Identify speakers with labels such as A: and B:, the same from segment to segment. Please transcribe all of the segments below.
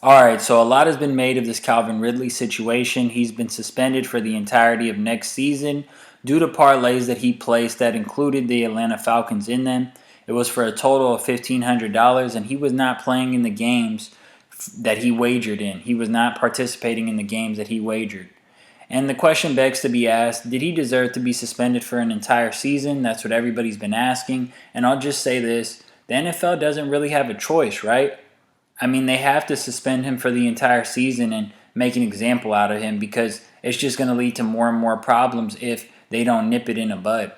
A: All right, so a lot has been made of this Calvin Ridley situation. He's been suspended for the entirety of next season due to parlays that he placed that included the Atlanta Falcons in them. It was for a total of $1,500, and he was not playing in the games that he wagered in. He was not participating in the games that he wagered. And the question begs to be asked, did he deserve to be suspended for an entire season? That's what everybody's been asking. And I'll just say this, the NFL doesn't really have a choice, right? I mean, they have to suspend him for the entire season and make an example out of him because it's just going to lead to more and more problems if they don't nip it in the bud.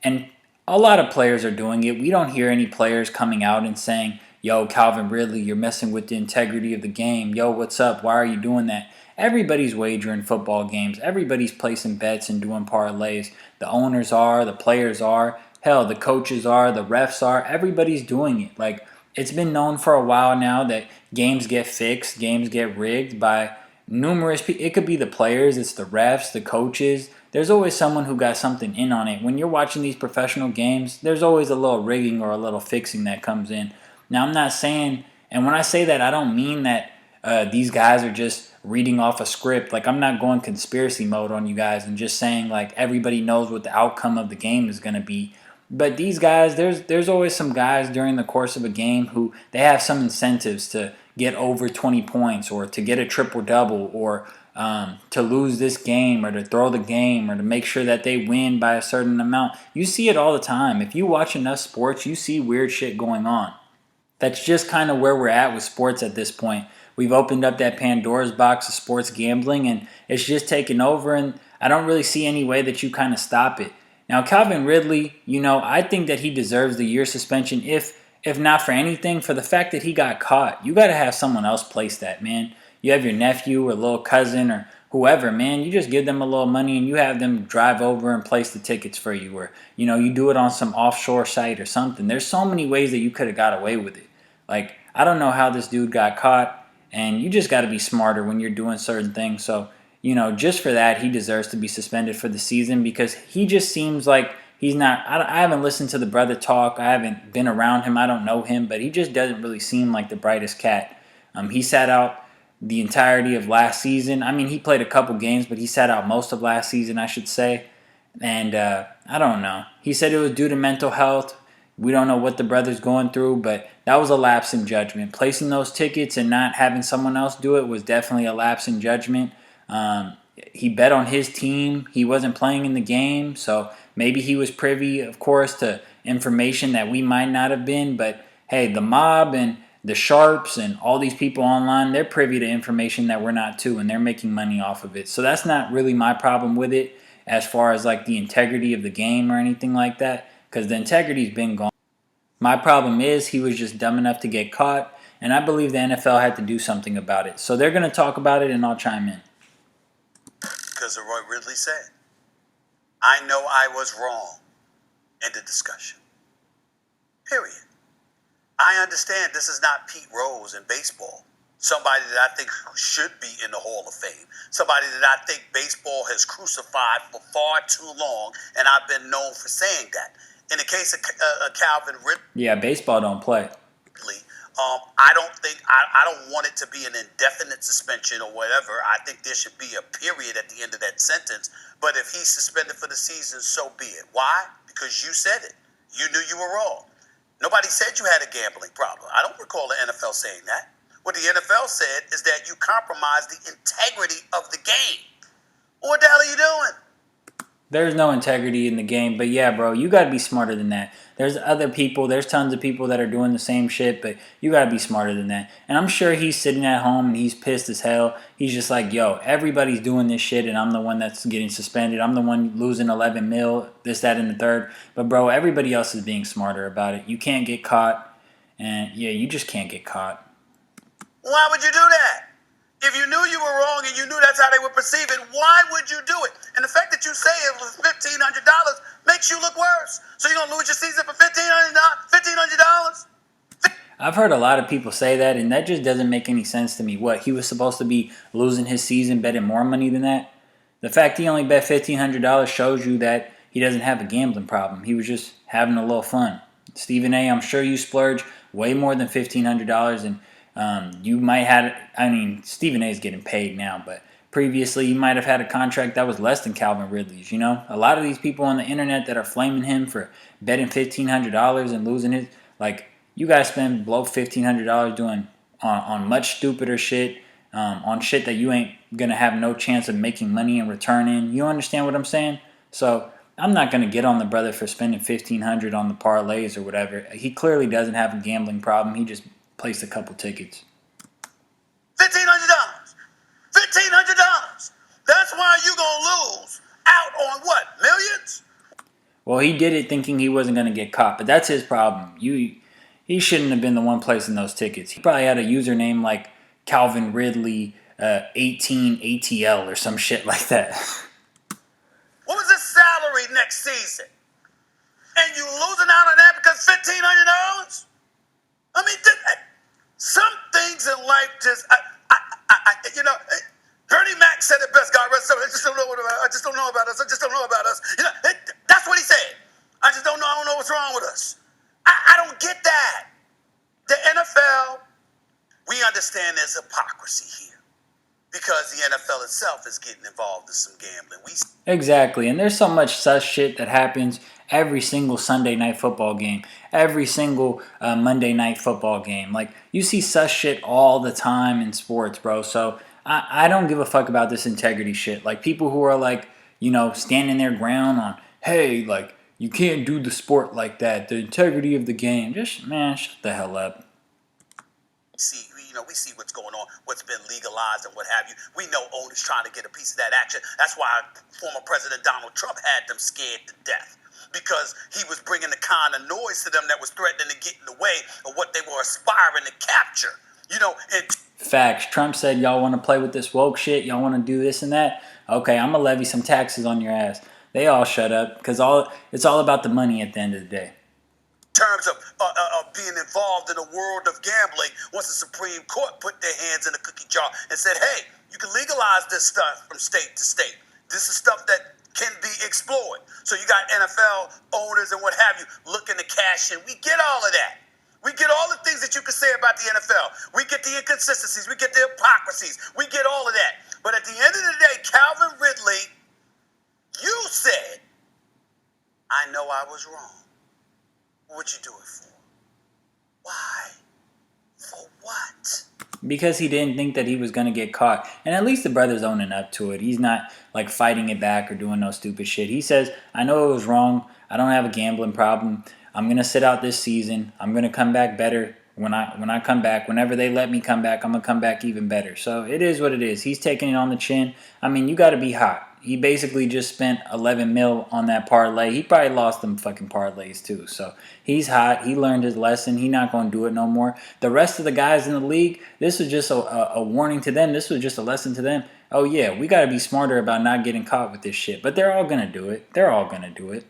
A: And a lot of players are doing it. We don't hear any players coming out and saying, yo, Calvin Ridley, you're messing with the integrity of the game. Yo, what's up? Why are you doing that? Everybody's wagering football games. Everybody's placing bets and doing parlays. The owners are, the players are, hell, the coaches are, the refs are. Everybody's doing it. Like, it's been known for a while now that games get fixed, games get rigged by numerous people. It could be the players, it's the refs, the coaches. There's always someone who got something in on it. When you're watching these professional games, there's always a little rigging or a little fixing that comes in. Now, I'm not saying, and when I say that, I don't mean that these guys are just reading off a script. Like, I'm not going conspiracy mode on you guys and just saying, like, everybody knows what the outcome of the game is going to be. But these guys, there's always some guys during the course of a game who they have some incentives to get over 20 points or to get a triple-double or to lose this game or to throw the game or to make sure that they win by a certain amount. You see it all the time. If you watch enough sports, you see weird shit going on. That's just kind of where we're at with sports at this point. We've opened up that Pandora's box of sports gambling, and it's just taken over, and I don't really see any way that you kind of stop it. Now, Calvin Ridley, I think that he deserves the year suspension, if not for anything, for the fact that he got caught. You got to have someone else place that, man. You have your nephew or little cousin or whoever, man. You just give them a little money and you have them drive over and place the tickets for you, or you do it on some offshore site or something. There's so many ways that you could have got away with it. Like, I don't know how this dude got caught. And you just got to be smarter when you're doing certain things. So, just for that, he deserves to be suspended for the season because he just seems like he's not. I haven't listened to the brother talk. I haven't been around him. I don't know him. But he just doesn't really seem like the brightest cat. He sat out the entirety of last season. I mean, he played a couple games, but he sat out most of last season, I should say. And I don't know. He said it was due to mental health. We don't know what the brother's going through, but that was a lapse in judgment. Placing those tickets and not having someone else do it was definitely a lapse in judgment. He bet on his team. He wasn't playing in the game, so maybe he was privy, of course, to information that we might not have been. But, hey, the mob and the sharps and all these people online, they're privy to information that we're not too, and they're making money off of it. So that's not really my problem with it as far as, like, the integrity of the game or anything like that, because the integrity's been gone. My problem is he was just dumb enough to get caught, and I believe the NFL had to do something about it. So they're going to talk about it, and I'll chime in.
B: Because of what Ridley said. I know I was wrong in the discussion. Period. I understand this is not Pete Rose in baseball. Somebody that I think should be in the Hall of Fame. Somebody that I think baseball has crucified for far too long, and I've been known for saying that. In the case of Calvin Ridley,
A: yeah, baseball don't play.
B: I don't want it to be an indefinite suspension or whatever. I think there should be a period at the end of that sentence. But if he's suspended for the season, so be it. Why? Because you said it. You knew you were wrong. Nobody said you had a gambling problem. I don't recall the NFL saying that. What the NFL said is that you compromised the integrity of the game. What the hell are you doing?
A: There's no integrity in the game, but yeah, bro, you got to be smarter than that. There's other people, there's tons of people that are doing the same shit, but you got to be smarter than that. And I'm sure he's sitting at home and he's pissed as hell. He's just like, yo, everybody's doing this shit and I'm the one that's getting suspended. I'm the one losing 11 mil, this, that, and the third. But bro, everybody else is being smarter about it. You can't get caught, and yeah, you just can't get caught.
B: Why would you do that? If you knew you were wrong and you knew that's how they would perceive it, why would you do it? And the fact that you say it was $1,500 makes you look worse. So you're going to lose your season for $1,500?
A: I've heard a lot of people say that, and that just doesn't make any sense to me. What, he was supposed to be losing his season betting more money than that? The fact he only bet $1,500 shows you that he doesn't have a gambling problem. He was just having a little fun. Stephen A., I'm sure you splurge way more than $1,500, and You might have, I mean, Stephen A is getting paid now, but previously you might have had a contract that was less than Calvin Ridley's. You know, a lot of these people on the internet that are flaming him for betting $1,500 and losing his, like, you guys spend below $1,500 doing on much stupider shit, on shit that you ain't gonna have no chance of making money in return in. You understand what I'm saying? So I'm not gonna get on the brother for spending $1,500 on the parlays or whatever. He clearly doesn't have a gambling problem. He just placed a couple tickets.
B: $1,500. $1,500. That's why you gonna lose out on what? Millions?
A: Well, he did it thinking he wasn't going to get caught, but that's his problem. He shouldn't have been the one placing those tickets. He probably had a username like Calvin Ridley 18 ATL or some shit like that.
B: What was his salary next season? And you losing out on that because $1,500? I mean, some things in life just, Bernie Mac said it best. God rest him. I just don't know about us. I just don't know about us. That's what he said. I just don't know. I don't know what's wrong with us. I don't get that. The NFL, we understand there's hypocrisy here because the NFL itself is getting involved in some gambling.
A: Exactly, and there's so much such shit that happens every single Sunday night football game, every single Monday night football game. Like, you see such shit all the time in sports, bro. So I don't give a fuck about this integrity shit. Like, people who are like, standing their ground on, hey, like, you can't do the sport like that. The integrity of the game. Just, man, shut the hell up.
B: We see what's going on, what's been legalized and what have you. We know owners trying to get a piece of that action. That's why former President Donald Trump had them scared to death, because he was bringing the kind of noise to them that was threatening to get in the way of what they were aspiring to capture.
A: Facts. Trump said, y'all want to play with this woke shit? Y'all want to do this and that? Okay, I'm going to levy some taxes on your ass. They all shut up because it's all about the money at the end of the day.
B: Terms of being involved in the world of gambling, once the Supreme Court put their hands in the cookie jar and said, hey, you can legalize this stuff from state to state. This is stuff that can be explored. So you got NFL owners and what have you looking to cash in. We get all of that. We get all the things that you can say about the NFL. We get the inconsistencies. We get the hypocrisies. We get all of that. But at the end of the day, Calvin Ridley, you said, I know I was wrong. What'd you do it for? Why? For what?
A: Because he didn't think that he was going to get caught. And at least the brother's owning up to it. He's not like fighting it back or doing no stupid shit. He says, I know it was wrong. I don't have a gambling problem. I'm going to sit out this season. I'm going to come back better when I come back. Whenever they let me come back, I'm going to come back even better. So it is what it is. He's taking it on the chin. I mean, you got to be hot. He basically just spent 11 mil on that parlay. He probably lost them fucking parlays too. So he's hot. He learned his lesson. He's not going to do it no more. The rest of the guys in the league, this was just a warning to them. This was just a lesson to them. Oh yeah, we got to be smarter about not getting caught with this shit. But they're all going to do it. They're all going to do it.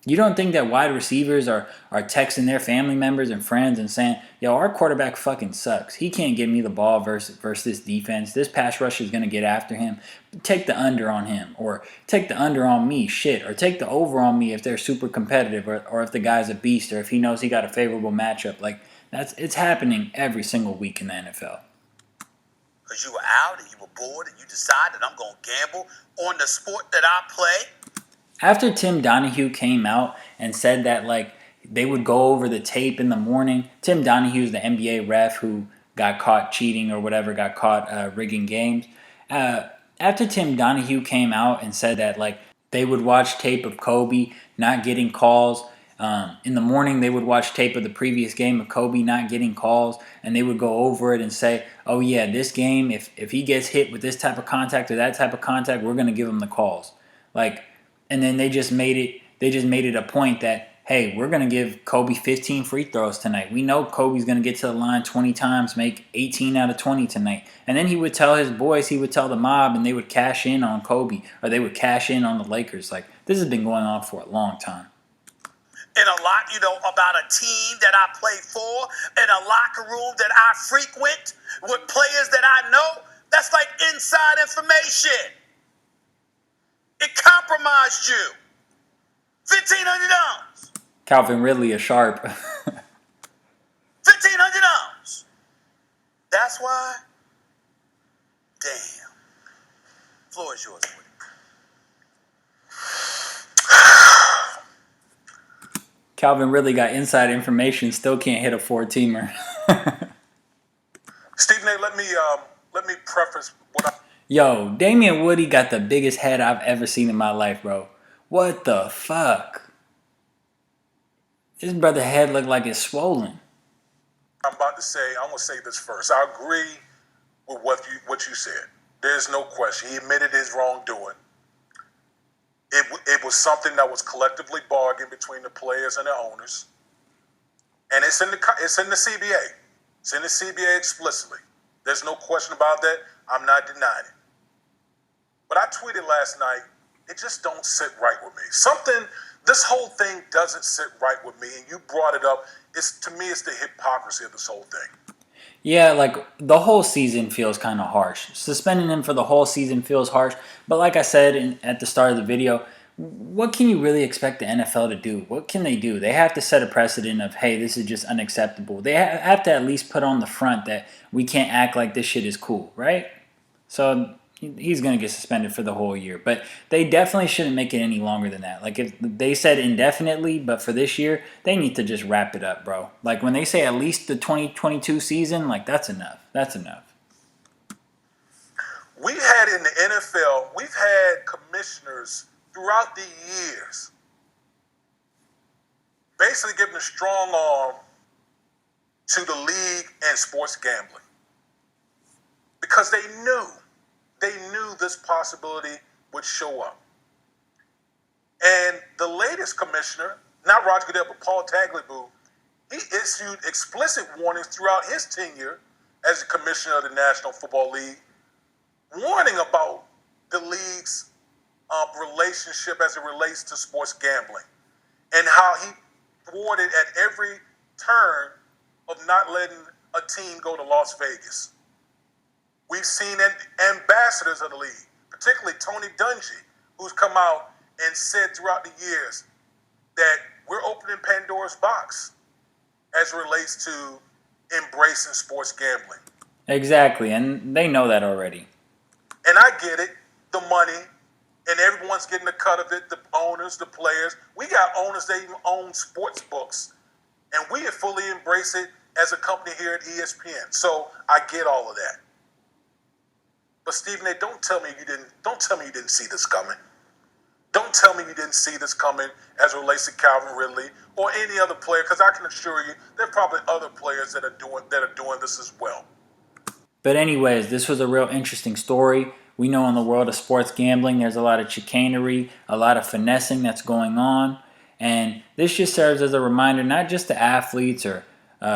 A: You don't think that wide receivers are texting their family members and friends and saying, yo, our quarterback fucking sucks. He can't give me the ball versus this defense. This pass rush is going to get after him. Take the under on him, or take the under on me, shit, or take the over on me if they're super competitive, or if the guy's a beast, or if he knows he got a favorable matchup. Like, it's happening every single week in the NFL.
B: Because you were out and you were bored and you decided I'm going to gamble on the sport that I play.
A: After Tim Donahue came out and said that, like, they would go over the tape in the morning. Tim Donahue's the NBA ref who got caught cheating or whatever, got caught rigging games. After Tim Donahue came out and said that, like, they would watch tape of Kobe not getting calls. In the morning, they would watch tape of the previous game of Kobe not getting calls, and they would go over it and say, oh yeah, this game, if he gets hit with this type of contact or that type of contact, we're going to give him the calls. Like, and then they just made it a point that, hey, we're going to give Kobe 15 free throws tonight. We know Kobe's going to get to the line 20 times, make 18 out of 20 tonight. And then he would tell his boys, he would tell the mob, and they would cash in on Kobe, or they would cash in on the Lakers. Like, this has been going on for a long time.
B: And a lot, about a team that I play for, and a locker room that I frequent with players that I know, that's like inside information. It compromised you. $1,500.
A: Calvin Ridley is sharp.
B: $1,500. That's why. Damn. Floor is yours, Woody.
A: Calvin Ridley got inside information, still can't hit a four-teamer.
C: Stephen A., let me preface what I.
A: Yo, Damian Woody got the biggest head I've ever seen in my life, bro. What the fuck? His brother's head looked like it's swollen.
C: I'm about to say. I'm gonna say this first. I agree with what you said. There's no question. He admitted his wrongdoing. It was something that was collectively bargained between the players and the owners, and it's in the CBA. It's in the CBA explicitly. There's no question about that. I'm not denying it. But I tweeted last night. It just don't sit right with me. This whole thing doesn't sit right with me, and you brought it up. To me, it's the hypocrisy of this whole thing.
A: Yeah, like the whole season feels kind of harsh. Suspending him for the whole season feels harsh. But like I said at the start of the video, what can you really expect the NFL to do? What can they do? They have to set a precedent of, hey, this is just unacceptable. They have to at least put on the front that we can't act like this shit is cool, right? So he's going to get suspended for the whole year. But they definitely shouldn't make it any longer than that. Like if they said indefinitely, but for this year, they need to just wrap it up, bro. Like when they say at least the 2022 season, like that's enough. That's enough.
C: We had in the NFL, we've had commissioners throughout the years basically giving a strong arm to the league and sports gambling because they knew this possibility would show up. And the latest commissioner, not Roger Goodell, but Paul Tagliabue, he issued explicit warnings throughout his tenure as the commissioner of the National Football League, warning about the league's relationship as it relates to sports gambling and how he thwarted at every turn of not letting a team go to Las Vegas. We've seen ambassadors of the league, particularly Tony Dungy, who's come out and said throughout the years that we're opening Pandora's box as it relates to embracing sports gambling.
A: Exactly, and they know that already.
C: And I get it, the money, and everyone's getting a cut of it, the owners, the players. We got owners that even own sports books, and we have fully embraced it as a company here at ESPN. So I get all of that. But Stephen A., don't tell me you didn't see this coming. Don't tell me you didn't see this coming as it relates to Calvin Ridley or any other player, because I can assure you there are probably other players that are doing this as well.
A: But anyways, this was a real interesting story. We know in the world of sports gambling, there's a lot of chicanery, a lot of finessing that's going on. And this just serves as a reminder, not just to athletes or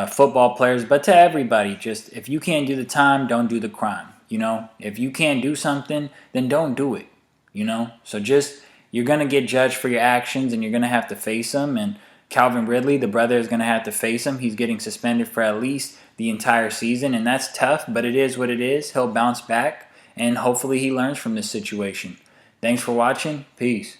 A: football players, but to everybody. Just if you can't do the time, don't do the crime. You know, if you can't do something, then don't do it. You know, so just you're going to get judged for your actions and you're going to have to face them. And Calvin Ridley, the brother, is going to have to face him. He's getting suspended for at least the entire season, and that's tough, but it is what it is. He'll bounce back, and hopefully he learns from this situation. Thanks for watching. Peace.